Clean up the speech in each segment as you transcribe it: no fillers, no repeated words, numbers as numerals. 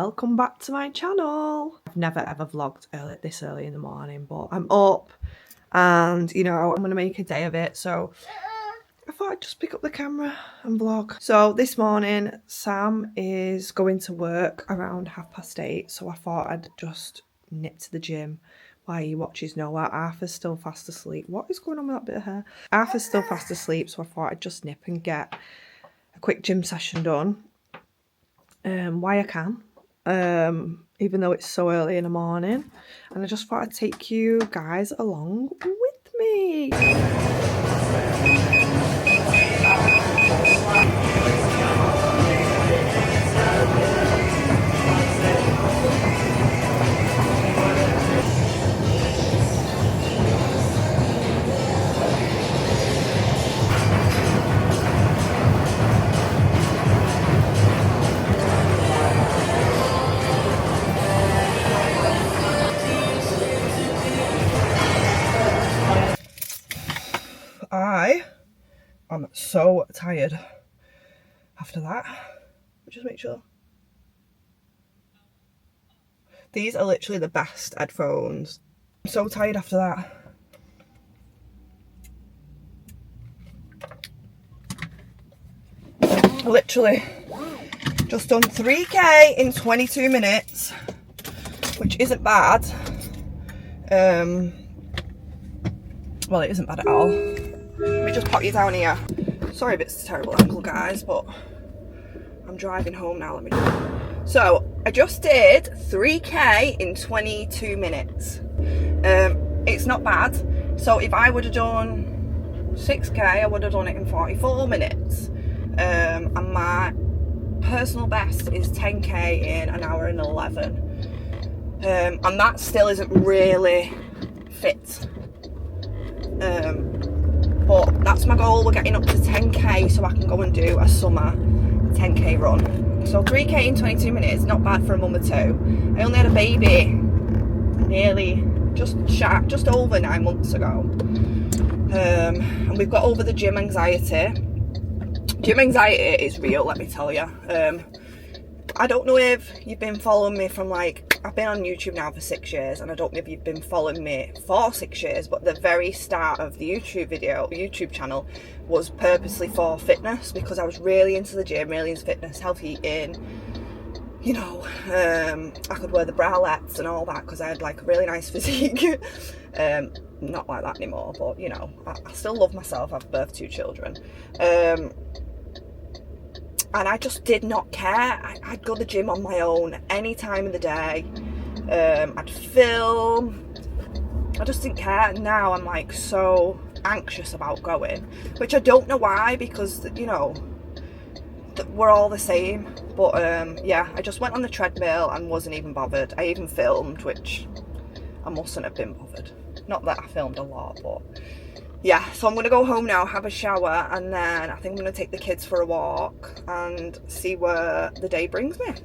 welcome back to my channel. I've never ever vlogged this early in the morning, but I'm up and you know I'm gonna make a day of it, so I thought I'd just pick up the camera and vlog. So this morning Sam is going to work around 8:30, so I thought I'd just nip to the gym while he watches Noah. Arthur's still fast asleep. What is going on with that bit of hair? Arthur's still fast asleep, so I thought I'd just nip and get a quick gym session done while I can, even though it's so early in the morning, and I just thought I'd take you guys along with me. I'm so tired after that. Just make sure. These are literally the best headphones. I'm so tired after that. Literally just done 3k in 22 minutes, which isn't bad. Well, it isn't bad at all. Let me just pop you down here. Sorry if it's a terrible angle, guys, but I'm driving home now. Let me do it. So I just did 3k in 22 minutes. It's not bad. So if I would have done 6k, I would have done it in 44 minutes. And my personal best is 10k in an hour and 11. And that still isn't really fit. But that's my goal. We're getting up to 10k so I can go and do a summer 10k run. So 3k in 22 minutes, not bad for a mum of two. I only had a baby nearly just over 9 months ago. And we've got over the gym anxiety. Gym anxiety is real, let me tell you. I don't know if you've been following me from I've been on YouTube now for 6 years, and I don't know if you've been following me for 6 years, but the very start of the YouTube channel was purposely for fitness, because I was really into the gym, really into fitness, healthy eating, you know. I could wear the bralettes and all that because I had a really nice physique. Not like that anymore, but you know, I still love myself. I've birthed 2 children. And I just did not care. I'd go to the gym on my own any time of the day. I'd film. I just didn't care. Now I'm so anxious about going, which I don't know why, because you know we're all the same. But yeah, I just went on the treadmill and wasn't even bothered. I even filmed, which I mustn't have been bothered. Not that I filmed a lot, but yeah, so I'm going to go home now, have a shower, and then I think I'm going to take the kids for a walk and see where the day brings me.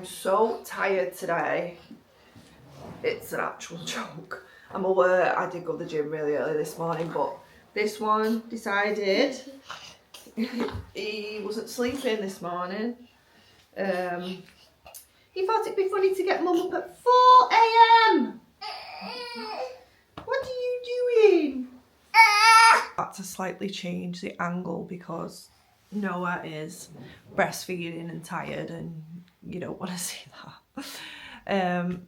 so tired today. It's an actual joke. I'm aware I did go to the gym really early this morning, but this one decided he wasn't sleeping this morning. He thought it'd be funny to get mum up at 4 a.m. What are you doing? I had to slightly change the angle because Noah is breastfeeding and tired, and you don't want to see that.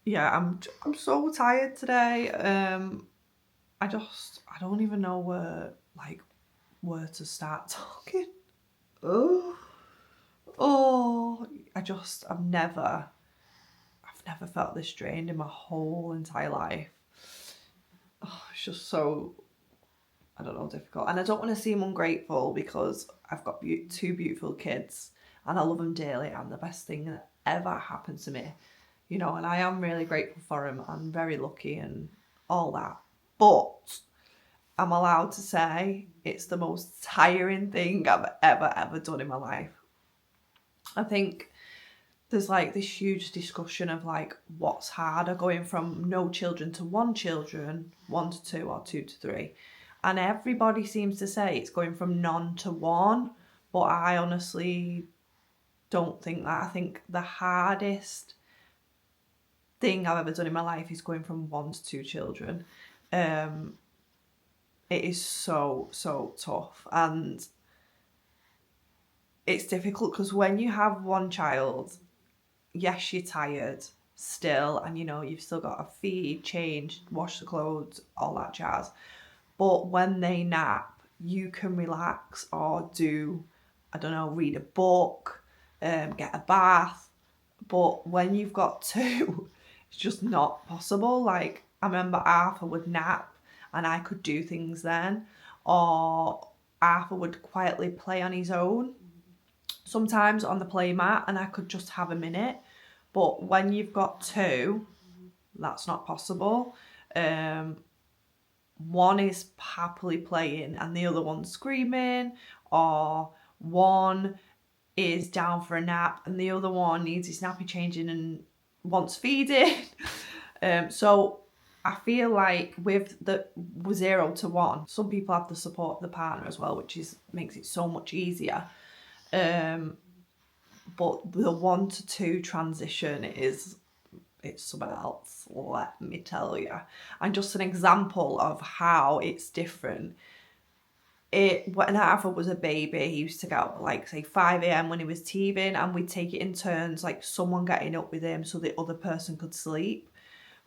Yeah, I'm so tired today. I don't even know where to start talking. I've never felt this drained in my whole entire life. Oh, it's just so, I don't know, difficult. And I don't want to seem ungrateful because I've got two beautiful kids and I love them dearly, and the best thing that ever happened to me, you know, and I am really grateful for them. I'm very lucky and all that. But I'm allowed to say it's the most tiring thing I've ever done in my life. I think there's like this huge discussion of like what's harder, going from no children to one children, 1 to 2 or 2 to 3. And everybody seems to say it's going from none to one, but I honestly don't think that. I think the hardest thing I've ever done in my life is going from 1 to 2 children. It is so tough, and it's difficult because when you have one child, yes, you're tired still, and you know you've still got to feed, change, wash the clothes, all that jazz. But when they nap, you can relax or do, I don't know, read a book, get a bath. But when you've got 2, it's just not possible. Like, I remember Arthur would nap and I could do things then, or Arthur would quietly play on his own, sometimes on the play mat, and I could just have a minute. But when you've got 2, that's not possible. One is happily playing and the other one's screaming, or one is down for a nap and the other one needs his nappy changing and wants feeding. So I feel like with the 0 to 1, some people have the support of the partner as well, which makes it so much easier. But the 1 to 2 transition it's something else, let me tell you. And just an example of how it's different. When Arthur was a baby, he used to get up like say 5 a.m. when he was teething, and we'd take it in turns, like someone getting up with him so the other person could sleep.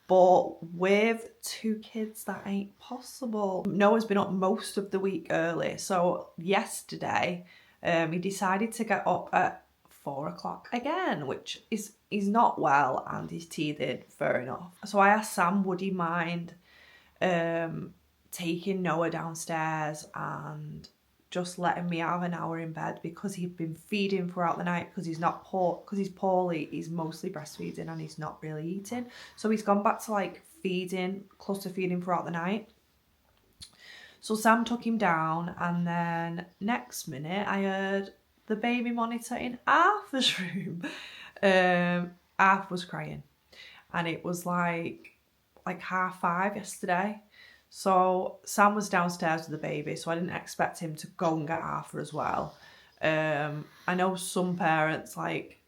But with 2 kids, that ain't possible. Noah's been up most of the week early, so yesterday he decided to get up at 4 o'clock again, which is, he's not well and he's teething, fair enough. So I asked Sam, would he mind taking Noah downstairs and just letting me have an hour in bed, because he'd been feeding throughout the night, because he's poorly, he's mostly breastfeeding and he's not really eating. So he's gone back to like cluster feeding throughout the night. So Sam took him down, and then next minute I heard the baby monitor in Arthur's room. Arthur was crying, and it was like 5:30 yesterday. So Sam was downstairs with the baby, so I didn't expect him to go and get Arthur as well. I know some parents like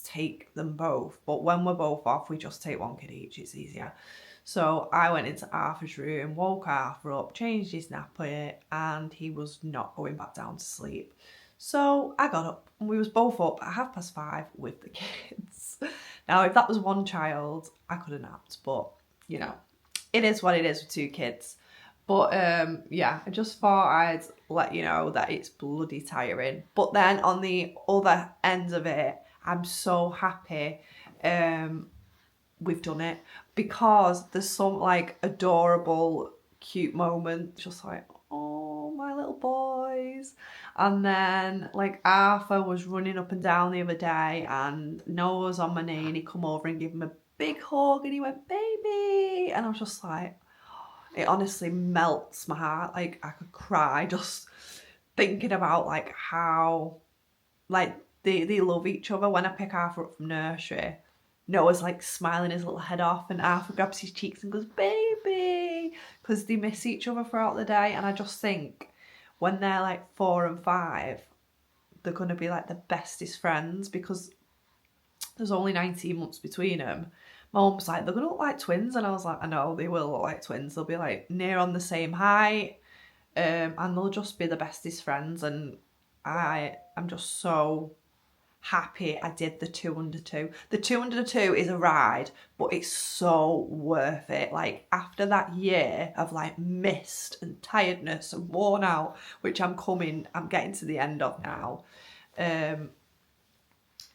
take them both, but when we're both off, we just take one kid each, it's easier. So I went into Arthur's room, woke Arthur up, changed his nappy, and he was not going back down to sleep. So I got up and we was both up at 5:30 with the kids. Now, if that was one child, I could have napped, but you know, it is what it is with 2 kids. But yeah, I just thought I'd let you know that it's bloody tiring. But then on the other end of it, I'm so happy we've done it, because there's some like adorable, cute moment, just like, oh, my little boys. And then like Arthur was running up and down the other day, and Noah was on my knee, and he come over and gave him a big hug, and he went, baby, and I was just like, it honestly melts my heart. Like I could cry just thinking about like how like they love each other. When I pick Arthur up from nursery, Noah's like smiling his little head off, and Arthur grabs his cheeks and goes, baby, because they miss each other throughout the day. And I just think when they're like 4 and 5, they're going to be like the bestest friends, because there's only 19 months between them. My mum was like, they're going to look like twins. And I was like, I know, they will look like twins. They'll be like near on the same height, and they'll just be the bestest friends. And I'm just so happy I did the 2 under 2. The 2 under 2 is a ride, but it's so worth it. Like, after that year of like mist and tiredness and worn out, which I'm getting to the end of now,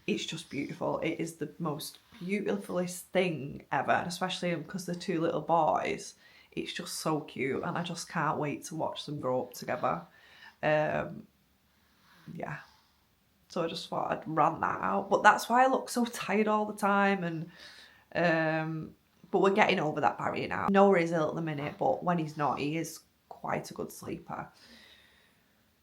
it's just beautiful. It is the most beautifulest thing ever, and especially because they're 2 little boys, it's just so cute, and I just can't wait to watch them grow up together. Yeah, so I just thought I'd rant that out, but that's why I look so tired all the time. And but we're getting over that barrier now. Noah is ill at the minute, but when he's not, he is quite a good sleeper.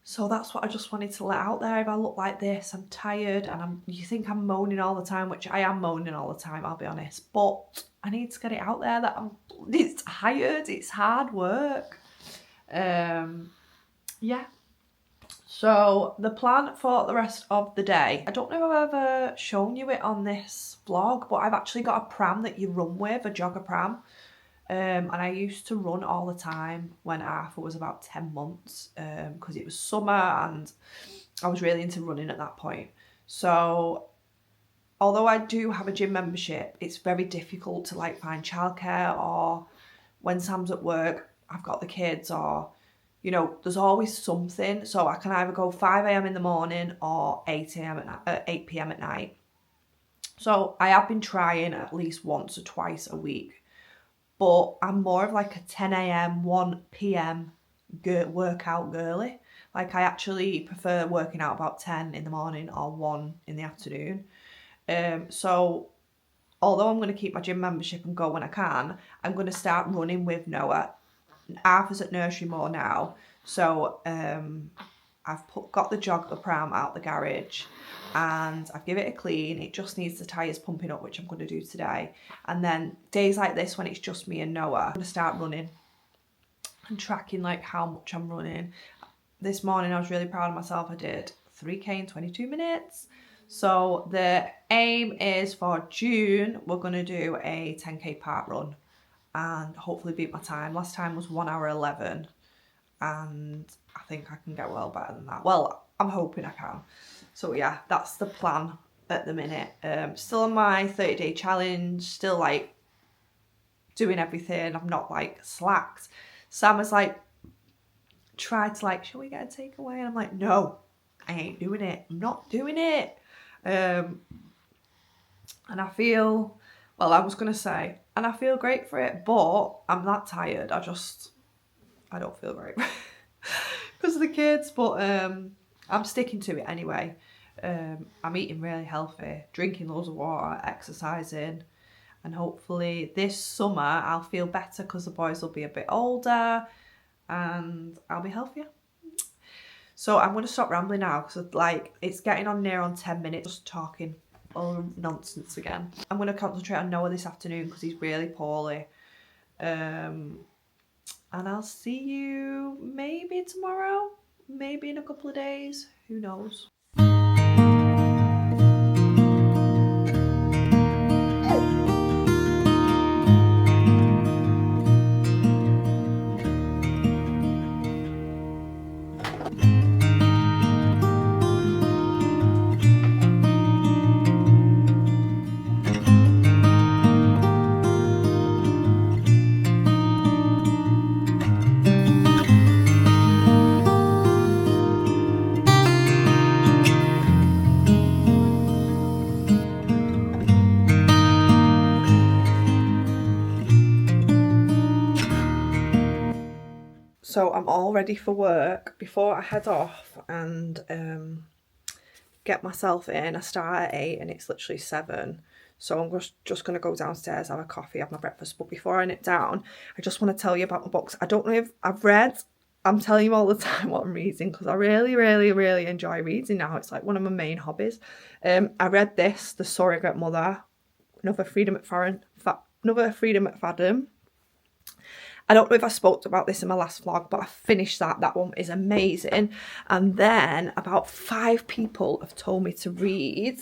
So that's what I just wanted to let out there. If I look like this, I'm tired, and you think I'm moaning all the time, which I am moaning all the time, I'll be honest, but I need to get it out there that it's tired, it's hard work. Yeah. So the plan for the rest of the day, I don't know if I've ever shown you it on this vlog, but I've actually got a pram that you run with, a jogger pram. And I used to run all the time when Arthur was about 10 months, because it was summer and I was really into running at that point. So although I do have a gym membership, it's very difficult to like find childcare, or when Sam's at work, I've got the kids, or you know, there's always something. So I can either go 5 a.m. in the morning or 8 p.m. at night. So I have been trying at least once or twice a week, but I'm more of like a 10 a.m, 1 p.m. workout girly. Like, I actually prefer working out about 10 in the morning or 1 in the afternoon. So although I'm going to keep my gym membership and go when I can, I'm going to start running with Noah. Arthur's at nursery more now, so I've got the jogger pram out the garage, and I've given it a clean. It just needs the tyres pumping up, which I'm going to do today. And then days like this, when it's just me and Noah, I'm going to start running and tracking like how much I'm running. This morning I was really proud of myself. I did 3k in 22 minutes. So the aim is for June, we're going to do a 10k park run and hopefully beat my time. Last time was 1 hour 11, and I think I can get well better than that. Well, I'm hoping I can. So yeah, that's the plan at the minute. Still on my 30-day challenge, still like doing everything. I'm not like slacked. Sam has like tried to like, shall we get a takeaway? And I'm like, no, I ain't doing it. I'm not doing it. And I feel, well, I was going to say, and I feel great for it, but I'm that tired. I don't feel great because of the kids, but I'm sticking to it anyway. I'm eating really healthy, drinking loads of water, exercising, and hopefully this summer I'll feel better because the boys will be a bit older and I'll be healthier. So I'm going to stop rambling now because like it's getting on near on 10 minutes just talking all nonsense again. I'm going to concentrate on Noah this afternoon because he's really poorly. And I'll see you maybe tomorrow, maybe in a couple of days, who knows. So I'm all ready for work. Before I head off and get myself in, I start at 8 and it's literally 7. So I'm just going to go downstairs, have a coffee, have my breakfast. But before I nip down, I just want to tell you about my books. I don't know if I've read I'm telling you all the time what I'm reading because I really, really, really enjoy reading now. It's like one of my main hobbies. I read this, The Surrogate Mother, another Freedom McFadden. I don't know if I spoke about this in my last vlog, but I finished that. That one is amazing. And then about 5 people have told me to read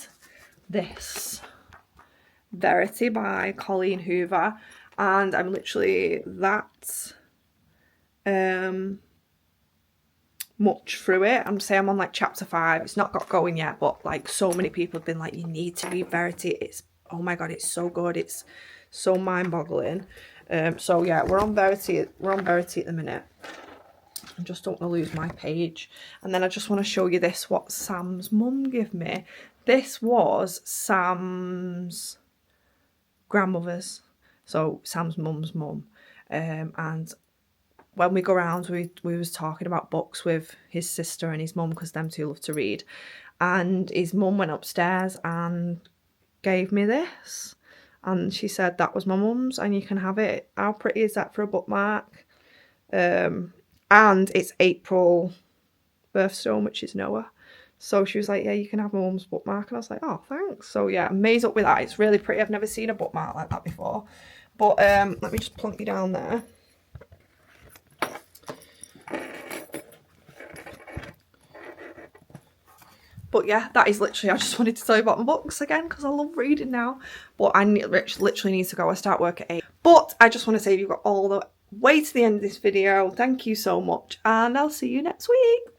this, Verity by Colleen Hoover. And I'm literally that much through it. I'm saying I'm on like chapter 5. It's not got going yet, but like so many people have been like, you need to read Verity. It's, oh my god, it's so good. It's so mind-boggling. So yeah, we're on Verity at the minute. I just don't want to lose my page. And then I just want to show you this, what Sam's mum gave me. This was Sam's grandmother's, so Sam's mum's mum. And when we go around, we was talking about books with his sister and his mum, because them two love to read. And his mum went upstairs and gave me this. And she said, that was my mum's and you can have it. How pretty is that for a bookmark? And it's April birthstone, which is Noah. So she was like, yeah, you can have my mum's bookmark. And I was like, oh, thanks. So yeah, I'm amazed up with that. It's really pretty. I've never seen a bookmark like that before. But let me just plonk you down there. But yeah, that is literally, I just wanted to tell you about my books again because I love reading now. But I literally need to go. I start work at 8. But I just want to say you've got all the way to the end of this video. Thank you so much. And I'll see you next week.